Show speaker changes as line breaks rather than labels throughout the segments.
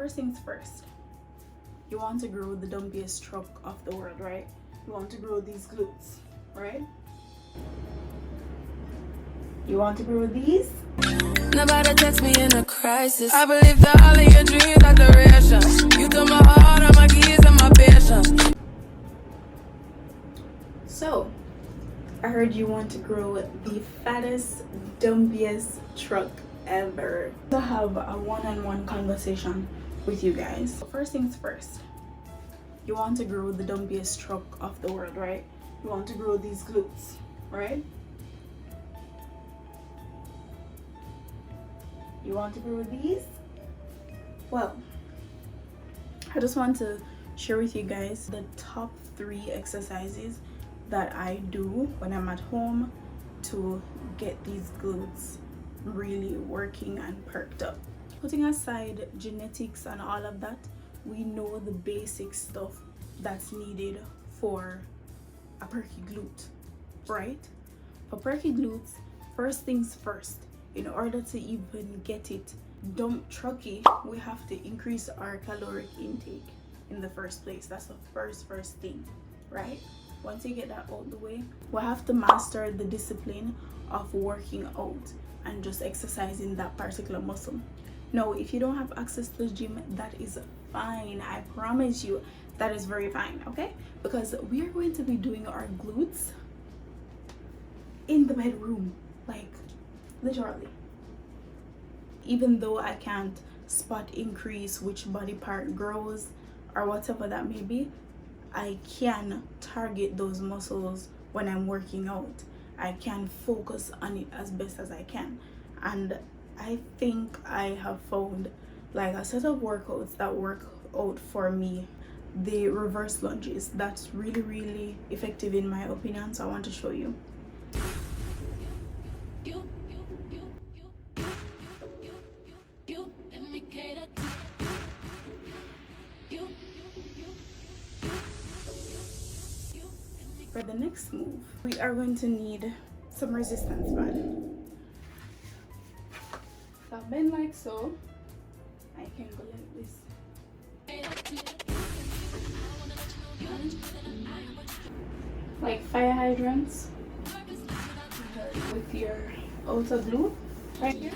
first things first, you want to grow the dumpiest truck of the world, right? You want to grow these glutes, right? You want to grow these?
Nobody text me in a crisis. I believe that all of your dreams are duration. You took my heart, all my keys, and my patience.
So, I heard you want to grow the fattest, dumpiest truck ever. To have a one-on-one conversation with you guys. First things first, you want to grow the dumpiest truck of the world, right? You want to grow these glutes, right? You want to grow these? Well, I just want to share with you guys the top 3 exercises that I do when I'm at home to get these glutes really working and perked up. Putting aside genetics and all of that, we know the basic stuff that's needed for a perky glute, right? For perky glutes, first things first, in order to even get it trucky, we have to increase our caloric intake in the first place. That's the first thing, right? Once you get that out the way, we have to master the discipline of working out and just exercising that particular muscle. Now, if you don't have access to the gym, that is fine. I promise you that is very fine, okay? Because we are going to be doing our glutes in the bedroom, like literally. Even though I can't spot increase which body part grows or whatever that may be, I can target those muscles when I'm working out. I can focus on it as best as I can. And I think I have found like a set of workouts that work out for me. The reverse lunges, that's really effective in my opinion, so I want to show you. For the next move, we are going to need some resistance band. So bend like so. I can go like this. Like fire hydrants with your outer glute right here.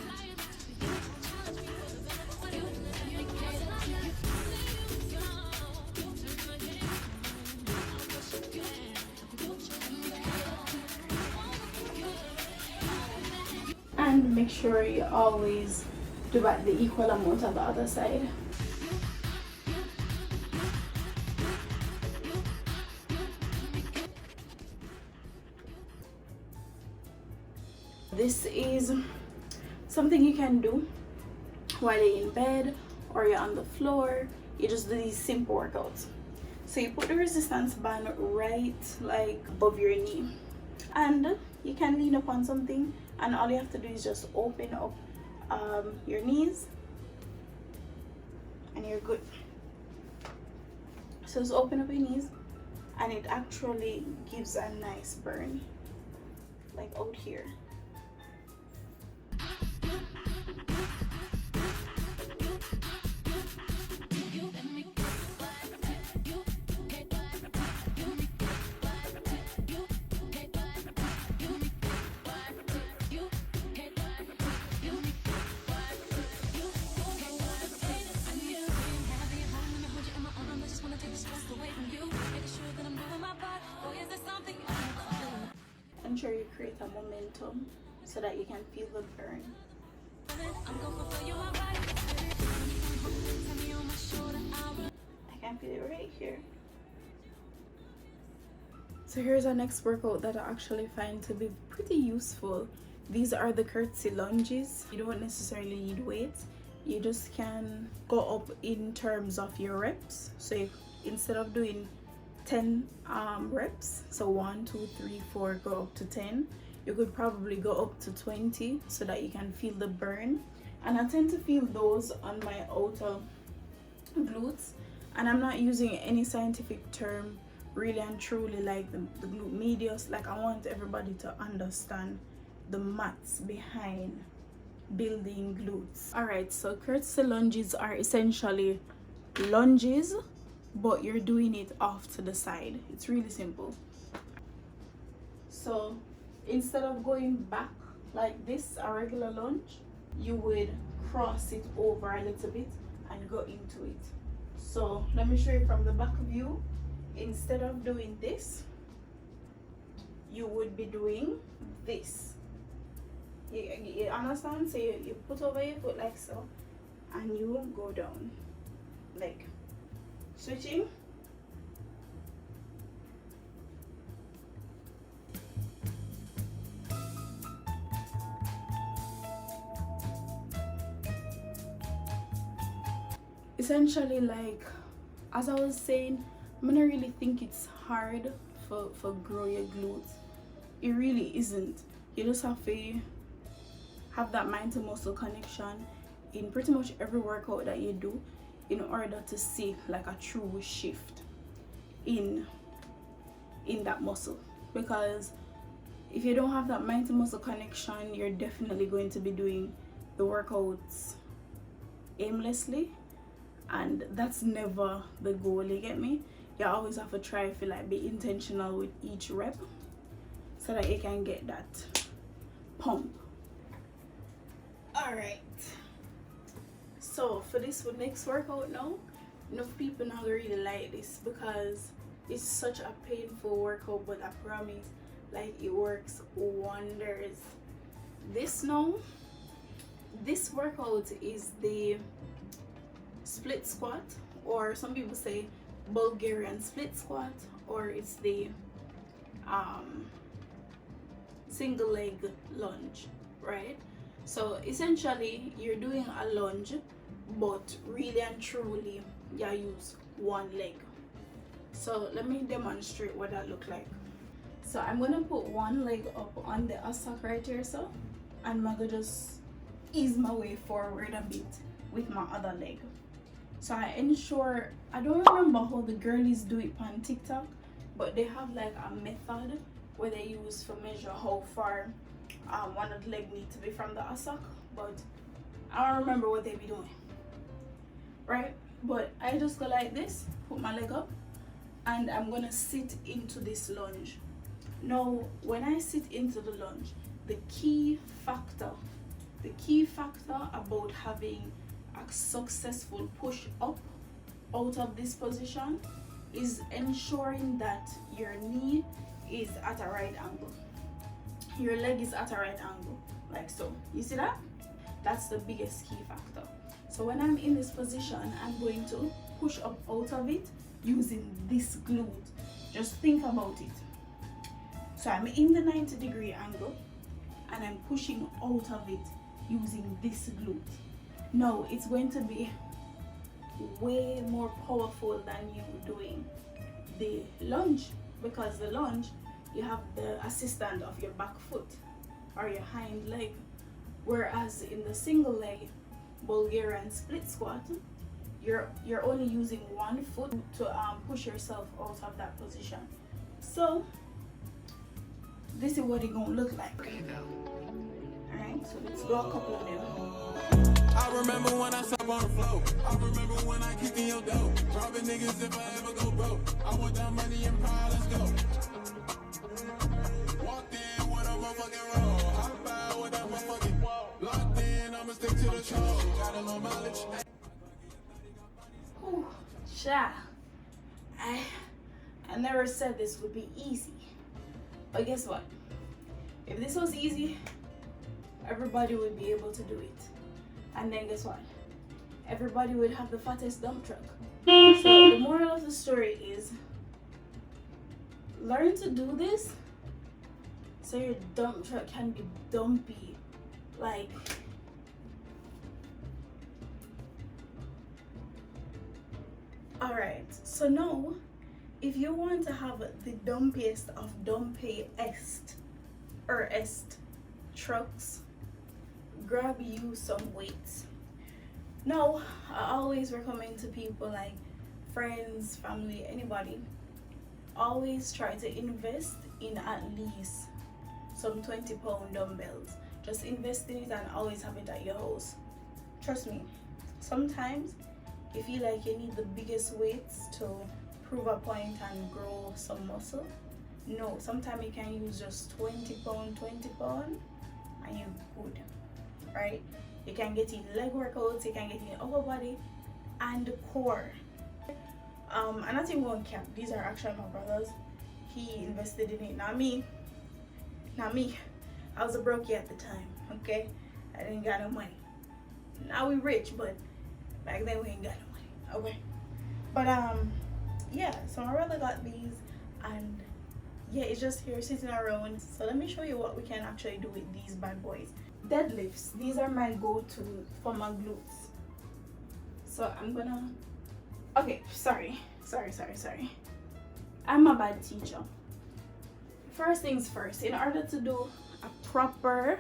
And make sure you always do about the equal amount on the other side. This is something you can do while you're in bed or you're on the floor. You just do these simple workouts. So you put the resistance band right like above your knee, and you can lean up on something, and all you have to do is just open up your knees and you're good. So just open up your knees and it actually gives a nice burn like out here. Ensure you create a momentum so that you can feel the burn. I can feel it right here. So here's our next workout that I actually find to be pretty useful. These are the curtsy lunges. You don't necessarily need weights. You just can go up in terms of your reps. So if, instead of doing 10 reps, so 1 2 3 4, go up to 10, you could probably go up to 20 so that you can feel the burn. And I tend to feel those on my outer glutes, and I'm not using any scientific term really and truly like the glute medius. Like, I want everybody to understand the maths behind building glutes. All right, so courtesy lunges are essentially lunges, but you're doing it off to the side. It's really simple. So instead of going back like this, a regular lunge, you would cross it over a little bit and go into it. So let me show you from the back view. Instead of doing this, you would be doing this. You understand? So you put over your foot like so, and you go down, like switching. Essentially, like as I was saying, I don't really think it's hard for grow your glutes. It really isn't. You just have to have that mind to muscle connection in pretty much every workout that you do in order to see like a true shift in that muscle. Because if you don't have that mind to muscle connection, you're definitely going to be doing the workouts aimlessly, and that's never the goal. You get me? You always have to try to like be intentional with each rep so that you can get that pump. All right, so for this next workout now, enough people not really like this because it's such a painful workout, but I promise like it works wonders. This workout is the split squat, or some people say Bulgarian split squat, or it's the single leg lunge, right? So essentially you're doing a lunge, but really and truly you use one leg. So let me demonstrate what that look like. So I'm gonna put one leg up on the assack right here, so, and I'm gonna just ease my way forward a bit with my other leg. So I ensure, I don't remember how the girlies do it on TikTok, but they have like a method where they use to measure how far one of the leg needs to be from the assack, but I don't remember what they be doing, right? But I just go like this, put my leg up, and I'm gonna sit into this lunge. Now when I sit into the lunge, the key factor about having a successful push up out of this position is ensuring that your knee is at a right angle, your leg is at a right angle, like so. You see that? That's the biggest key factor. So when I'm in this position, I'm going to push up out of it using this glute. Just think about it. So I'm in the 90-degree angle and I'm pushing out of it using this glute. Now it's going to be way more powerful than you doing the lunge, because the lunge you have the assistant of your back foot or your hind leg, whereas in the single leg Bulgarian split squat you're only using one foot to push yourself out of that position. So this is what it's gonna look like. Alright, so let's do a couple of them.
I remember when I slept on the floor. I remember when I kicked in your door. Robbing niggas if I ever go broke. I want that money and pride, let's go. Walked in with a motherfucking roll. Hop out with that motherfucking locked in, I'ma stick to the show. Got a little mileage.
Ooh, cha. I never said this would be easy. But guess what? If this was easy, everybody would be able to do it. And then guess what? Everybody would have the fattest dump truck. So the moral of the story is, learn to do this so your dump truck can be dumpy. Like, alright, so now if you want to have the dumpiest of dumpiest or est trucks, grab you some weights. Now I always recommend to people, like friends, family, anybody, always try to invest in at least some 20-pound dumbbells. just invest in it and always have it at your house. Trust me, sometimes you feel like you need the biggest weights to prove a point and grow some muscle. No, sometimes you can use just 20 pound and you're good, right? You can get in leg workouts, you can get in upper body and core. And I think one cap, these are actually my brother's. He invested in it, not me. I was a brokey at the time, okay? I didn't got no money. Now we rich, but back then we ain't got no money, okay? But yeah, so my brother got these, and yeah, it's just here sitting around. So let me show you what we can actually do with these bad boys. Deadlifts, these are my go-to for my glutes. So I'm gonna, okay, sorry. I'm a bad teacher. First things first, in order to do a proper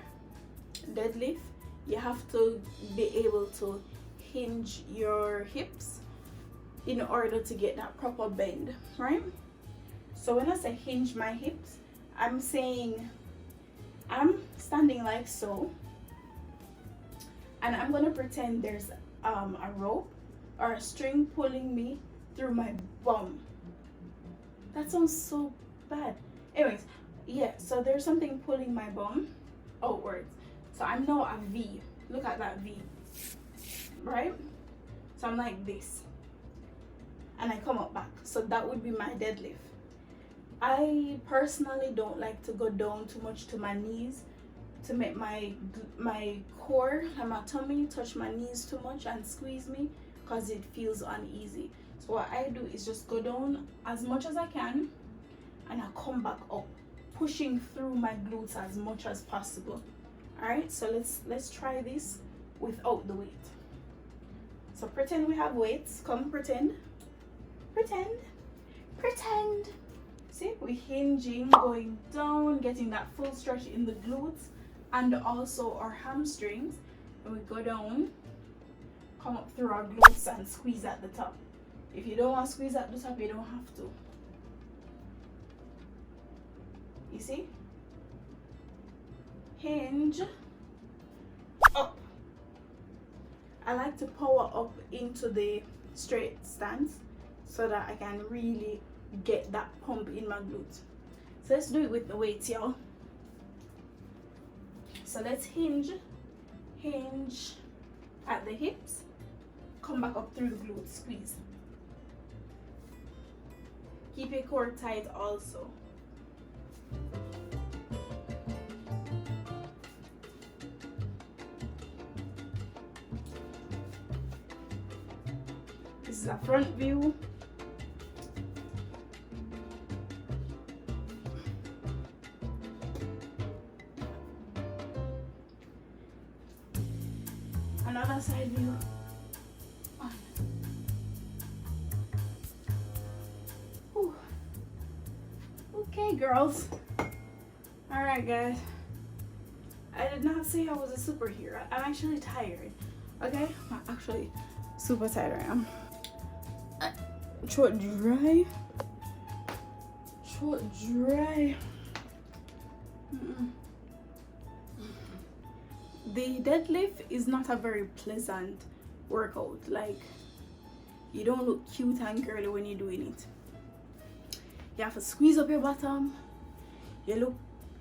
deadlift, you have to be able to hinge your hips in order to get that proper bend, right? So when I say hinge my hips, I'm saying I'm standing like so, and I'm gonna pretend there's a rope or a string pulling me through my bum. That sounds so bad. Anyways, yeah, so there's something pulling my bum outwards. So I'm now a V. Look at that V, right? So I'm like this, and I come up back. So that would be my deadlift. I personally don't like to go down too much to my knees to make my core and my tummy touch my knees too much and squeeze me, because it feels uneasy. So what I do is just go down as much as I can, and I come back up, pushing through my glutes as much as possible. All right, so let's try this without the weight. So pretend we have weights. Come, pretend. See, we're hinging, going down, getting that full stretch in the glutes and also our hamstrings. And we go down, come up through our glutes and squeeze at the top. If you don't want to squeeze at the top, you don't have to. You see? Hinge, up. I like to power up into the straight stance so that I can really get that pump in my glutes. So let's do it with the weights, y'all. So let's hinge at the hips, come back up through the glutes, squeeze. Keep your core tight also. This is a front view. Another side view. Whew. Okay, girls. All right, guys. I did not say I was a superhero. I'm actually tired. Okay, I'm actually super tired. I am. Throat dry. The deadlift is not a very pleasant workout. Like, you don't look cute and girly when you're doing it. You have to squeeze up your bottom. You look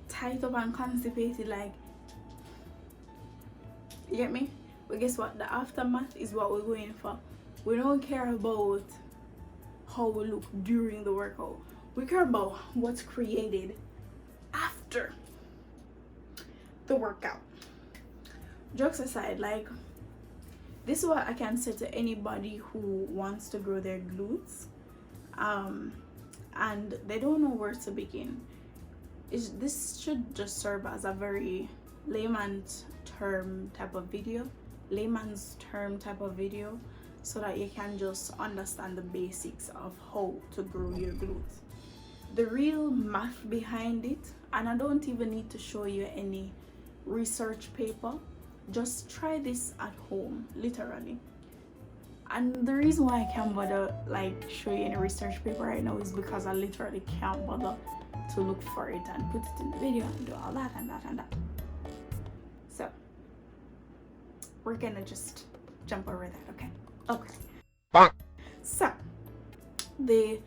tight up and constipated, like, you get me? But guess what? The aftermath is what we're going for. We don't care about how we look during the workout. We care about what's created after the workout. Jokes aside, like, this is what I can say to anybody who wants to grow their glutes and they don't know where to begin. This should just serve as a very layman's term type of video, so that you can just understand the basics of how to grow your glutes. The real math behind it, and I don't even need to show you any research paper. Just try this at home, literally. And the reason why I can't bother like show you any research paper right now is because I literally can't bother to look for it and put it in the video and do all that and that and that. we're gonna just jump over that. Okay. So the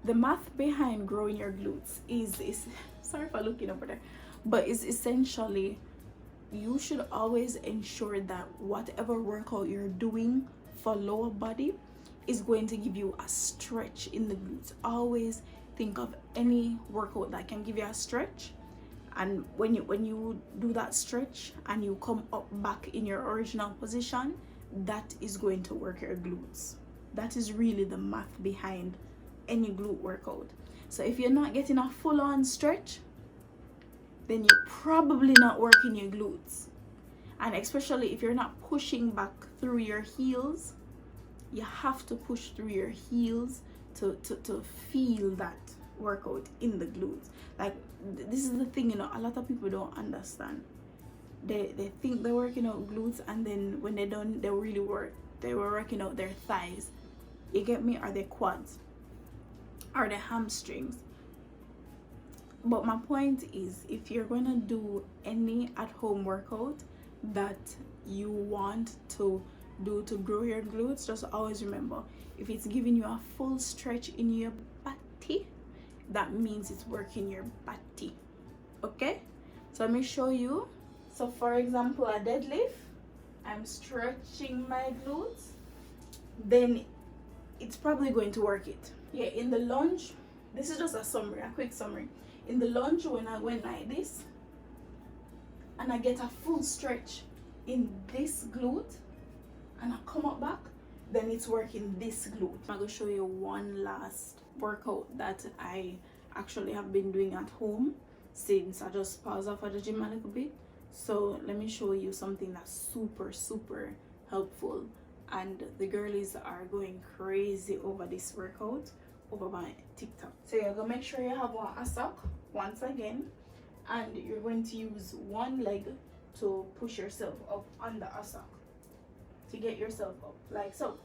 math behind growing your glutes is sorry for looking over there, but is essentially you should always ensure that whatever workout you're doing for lower body is going to give you a stretch in the glutes. Always think of any workout that can give you a stretch, and when you do that stretch and you come up back in your original position, that is going to work your glutes. That is really the math behind any glute workout. So if you're not getting a full-on stretch, then you're probably not working your glutes. And especially if you're not pushing back through your heels, you have to push through your heels to feel that workout in the glutes. Like, this is the thing, you know, a lot of people don't understand. They think they're working out glutes, and then when they don't, they were working out their thighs. You get me? Or their quads or their hamstrings. But my point is, if you're gonna do any at-home workout that you want to do to grow your glutes, just always remember, if it's giving you a full stretch in your body, that means it's working your body. Okay, so let me show you. So for example, a deadlift, I'm stretching my glutes, then it's probably going to work it. Yeah, in the lunge, this is just a quick summary. In the lunge, when I went like this and I get a full stretch in this glute and I come up back, then it's working this glute. I'm gonna show you one last workout that I actually have been doing at home since I just paused off at the gym a little bit. So let me show you something that's super helpful, and the girlies are going crazy over this workout over my TikTok. So you're gonna make sure you have a sock once again, and you're going to use one leg to push yourself up under a sock to get yourself up, like so.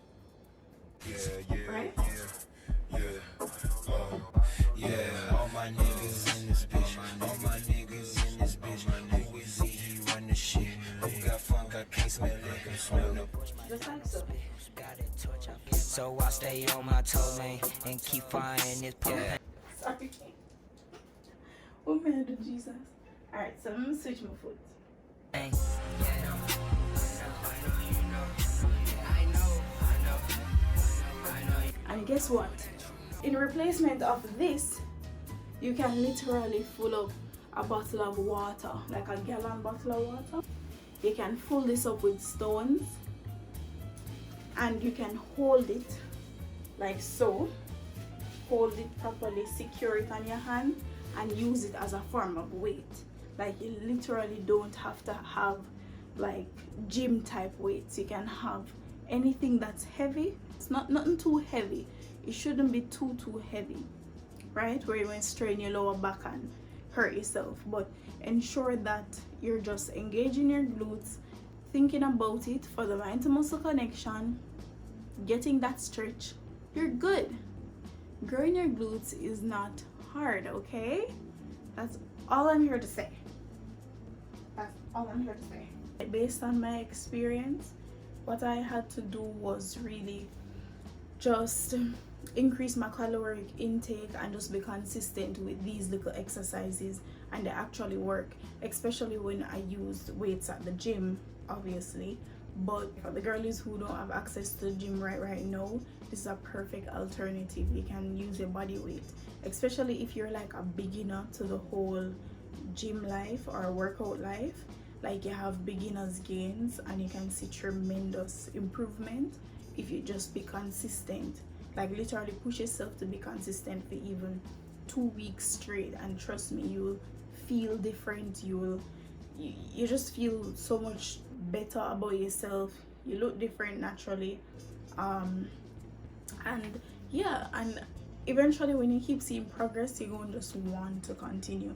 Right?
All my niggas in this bitch. All my niggas in this bitch. Who is he? He run the shit. Who got funk? I can't smell it. Smell no.
Just like so.
So I stay on my toe lane and keep firing this propane.
Sorry. What man do Jesus? Alright, so I'm gonna switch my foot. And guess what? In replacement of this, you can literally fill up a bottle of water, like a gallon bottle of water. You can fill this up with stones, and you can hold it like so. Hold it properly, secure it on your hand, and use it as a form of weight. Like, you literally don't have to have like gym type weights. You can have anything that's heavy. It's nothing too heavy. It shouldn't be too heavy, right? Where you won't strain your lower back and hurt yourself. But ensure that you're just engaging your glutes, thinking about it for the mind to muscle connection, getting that stretch. You're good. Growing your glutes is not hard, okay? That's all I'm here to say. That's all I'm here to say. Based on my experience, what I had to do was really just increase my caloric intake and just be consistent with these little exercises, and they actually work, especially when I used weights at the gym, obviously. But for the girlies who don't have access to the gym right now, this is a perfect alternative. You can use your body weight, especially if you're like a beginner to the whole gym life or workout life. Like, you have beginners gains and you can see tremendous improvement if you just be consistent. Like, literally push yourself to be consistent for even 2 weeks straight, and trust me, you'll feel different. You just feel so much better about yourself. You look different naturally, and yeah, and eventually when you keep seeing progress, you're going to just want to continue.